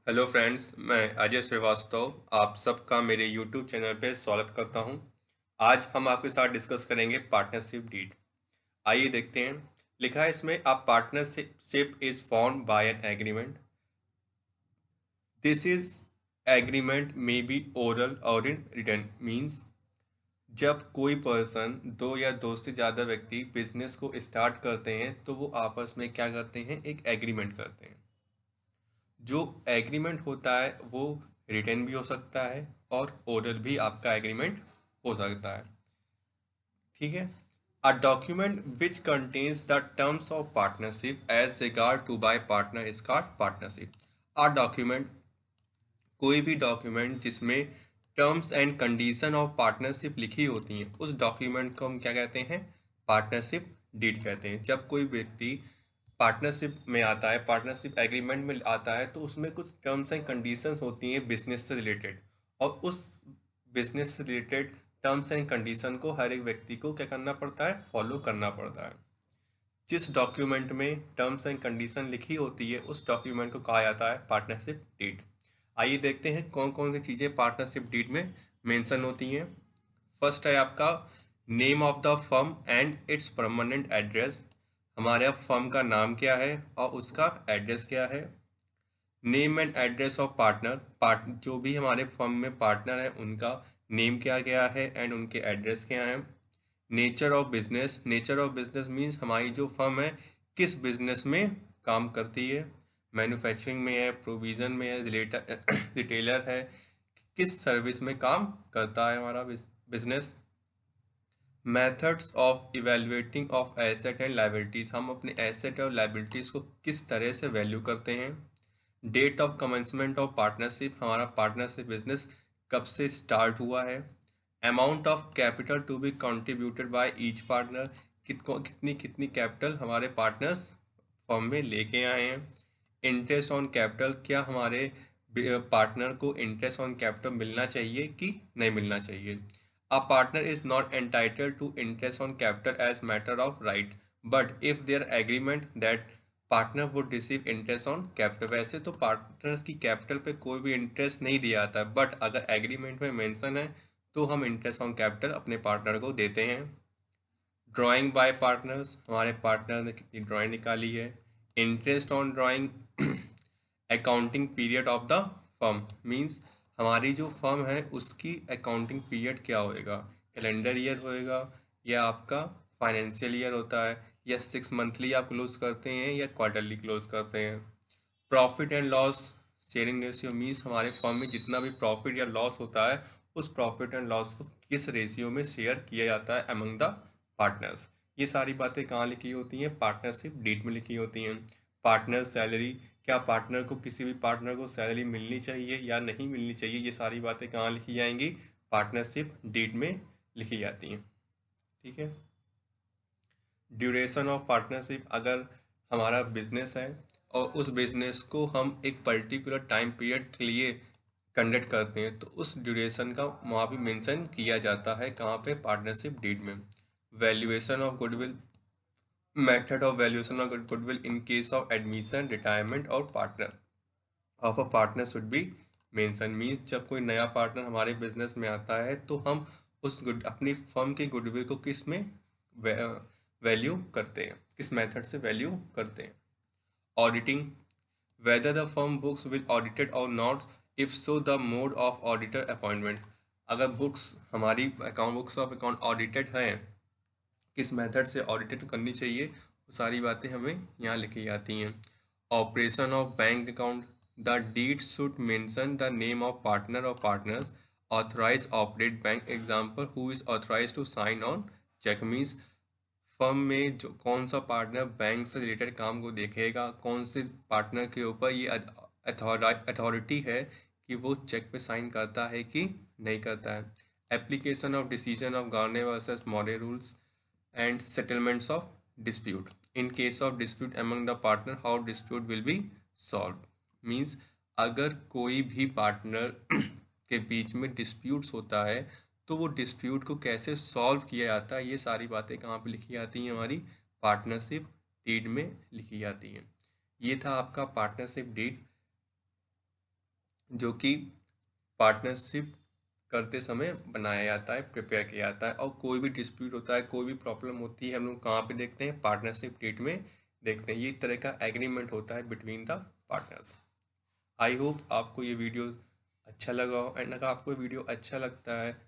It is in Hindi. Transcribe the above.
हेलो फ्रेंड्स, मैं अजय श्रीवास्तव आप सबका मेरे यूट्यूब चैनल पे स्वागत करता हूं। आज हम आपके साथ डिस्कस करेंगे पार्टनरशिप डीड। आइए देखते हैं। लिखा है इसमें a partnership is formed by an agreement. This is agreement may be oral और इन रिटन। मीन्स जब कोई पर्सन दो या दो से ज़्यादा व्यक्ति बिजनेस को स्टार्ट करते हैं तो वो आपस में क्या करते हैं, एक एग्रीमेंट करते हैं। जो एग्रीमेंट होता है वो रिटन भी हो सकता है और ओरल भी आपका एग्रीमेंट हो सकता है। ठीक है। A document which contains the terms of partnership as regard to by partner is called partnership. A document, कोई भी डॉक्यूमेंट जिसमें terms and condition of partnership लिखी होती हैं उस डॉक्यूमेंट को हम क्या कहते हैं, पार्टनरशिप डीड कहते हैं। जब कोई व्यक्ति पार्टनरशिप में आता है, पार्टनरशिप एग्रीमेंट में आता है, तो उसमें कुछ टर्म्स एंड कंडीशंस होती हैं बिजनेस से रिलेटेड, और उस बिजनेस से रिलेटेड टर्म्स एंड कंडीशन को हर एक व्यक्ति को क्या करना पड़ता है, फॉलो करना पड़ता है। जिस डॉक्यूमेंट में टर्म्स एंड कंडीशन लिखी होती है उस डॉक्यूमेंट को कहा जाता है पार्टनरशिप डीड। आइए देखते हैं कौन कौन सी चीज़ें पार्टनरशिप डीड में मेंशन होती हैं। फर्स्ट है आपका name of the firm and it's permanent address. हमारे फर्म का नाम क्या है और उसका एड्रेस क्या है। Name and address of part जो भी हमारे फर्म में पार्टनर है उनका नेम क्या क्या है एंड उनके एड्रेस क्या है। Nature of business, nature of business means हमारी जो फर्म है किस बिजनेस में काम करती है। मैन्युफैक्चरिंग में है, प्रोविज़न में है, रिटेलर है, किस सर्विस में काम करता है हमारा business. Methods of evaluating of asset and liabilities, हम अपने एसेट और लाइबिलिटीज़ को किस तरह से वैल्यू करते हैं। Date of commencement of partnership, हमारा पार्टनरशिप बिजनेस कब से स्टार्ट हुआ है। Amount of capital to be contributed by each partner, कितनी कितनी कैपिटल हमारे पार्टनर्स फर्म में लेके आए हैं। इंटरेस्ट ऑन कैपिटल, क्या हमारे पार्टनर को इंटरेस्ट ऑन कैपिटल मिलना चाहिए कि नहीं मिलना चाहिए। A partner is not entitled to interest on capital as matter of right, but if there agreement that partner would receive interest on capital. वैसे तो पार्टनर्स की कैपिटल पे कोई भी इंटरेस्ट नहीं दिया जाता है, बट अगर एग्रीमेंट में मेंशन है तो हम इंटरेस्ट ऑन कैपिटल अपने पार्टनर को देते हैं। ड्राइंग बाय पार्टनर्स, हमारे पार्टनर ने कितनी ड्राइंग निकाली है। Interest on drawing. Accounting period of the firm means हमारी जो फर्म है उसकी अकाउंटिंग पीरियड क्या होएगा, कैलेंडर ईयर होएगा या आपका फाइनेंशियल ईयर होता है, या 6 मंथली आप क्लोज करते हैं या क्वार्टरली क्लोज करते हैं। Profit and loss sharing ratio means हमारे फर्म में जितना भी प्रॉफिट या लॉस होता है उस प्रॉफिट एंड लॉस को किस रेशियो में शेयर किया जाता है अमंग द पार्टनर्स। ये सारी बातें कहाँ लिखी होती हैं, पार्टनरशिप डीड में लिखी होती हैं। पार्टनर सैलरी, क्या पार्टनर को किसी भी पार्टनर को सैलरी मिलनी चाहिए या नहीं मिलनी चाहिए, ये सारी बातें कहाँ लिखी जाएंगी, पार्टनरशिप डीड में लिखी जाती हैं। ठीक है। ड्यूरेशन ऑफ पार्टनरशिप, अगर हमारा बिजनेस है और उस बिजनेस को हम एक पर्टिकुलर टाइम पीरियड के लिए कंडक्ट करते हैं तो उस ड्यूरेशन का वहाँ भी मेंशन किया जाता है, कहाँ पे, पार्टनरशिप डीड में। Valuation of goodwill, method of valuation of goodwill in case of admission, retirement और partner of a partner should be mention. Means जब कोई नया पार्टनर हमारे बिजनेस में आता है तो हम उस गुड अपनी फर्म की गुडविल को किस में वैल्यू करते हैं, किस मेथड से वैल्यू करते हैं। Auditing, whether the firm books will audited or not, if so the mode of auditor appointment। अगर बुक्स हमारी account books of account audited हैं, किस मेथड से ऑडिटेड करनी चाहिए, वो सारी बातें हमें यहाँ लिखी जाती हैं। Operation of bank account, the deed should mention the name of partner और partners authorise operate bank, example who is authorise to sign on cheque. Means firm में जो कौन सा पार्टनर बैंक से रिलेटेड काम को देखेगा, कौन से पार्टनर के ऊपर ये अथॉरिटी है कि वो चेक पे साइन करता है कि नहीं करता है। Application of decision of Garner versus model rules and settlements of dispute, in case of dispute among the partner how dispute will be solve. Means अगर कोई भी पार्टनर के बीच में डिस्प्यूट्स होता है तो वो डिस्प्यूट को कैसे सॉल्व किया जाता है, ये सारी बातें कहाँ पे लिखी जाती हैं, हमारी पार्टनरशिप डीड में लिखी जाती हैं। ये था आपका पार्टनरशिप डीड। जो कि पार्टनरशिप करते समय बनाया जाता है, प्रिपेयर किया जाता है। और कोई भी डिस्प्यूट होता है, कोई भी प्रॉब्लम होती है, हम लोग कहाँ पे देखते हैं? पार्टनरशिप डीड में देखते हैं। ये एक तरह का एग्रीमेंट होता है between the partners. I hope आपको ये वीडियो अच्छा लगा हो, एंड अगर आपको वीडियो अच्छा लगता है